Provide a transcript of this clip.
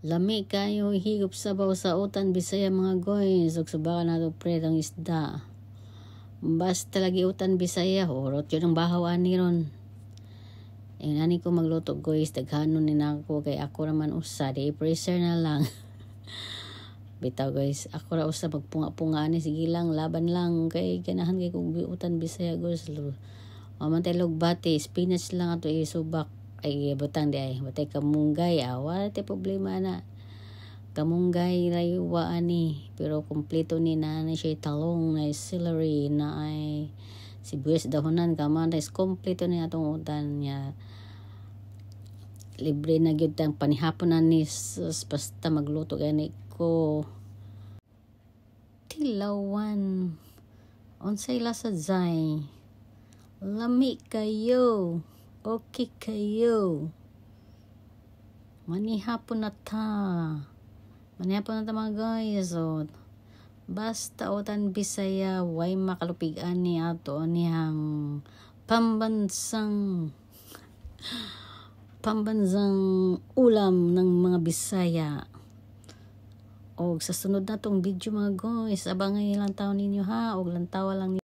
Lami kayo higop sabaw sa utan Bisaya mga guys. Ug subakan nato pre ang isda. Basta lagi utan Bisaya horot yun ang bahaw ani ron. Nani ko magluto guys, daghanon ni nako kay ako raman usa di freezer na lang. Bitaw guys, ako ra usa magpunga-punga ani sige lang laban lang kay ganahan kay kog utan Bisaya guys. Mamantay lugbati, spinach lang ato isubak. Ay butang di ay batay kamunggay wala tay problema na. Kamunggay raywa ani pero kompleto ni na siya talong na celery na ay sibuyas dahonan kamanday kompleto ni atong utan niya. Libre na gyud tang panihapon na ni basta magluto gani ko. Tilawan unsay lasa zay lami kayo. Okay kayo. Manihapon na ta. Manihapon na ta mga guys. So, basta utan Bisaya way makalupigan ni ato niyang pambansang ulam ng mga Bisaya. O sa sunod na tong video mga guys, abangan niyo lang taon ninyo ha. O lang tawa lang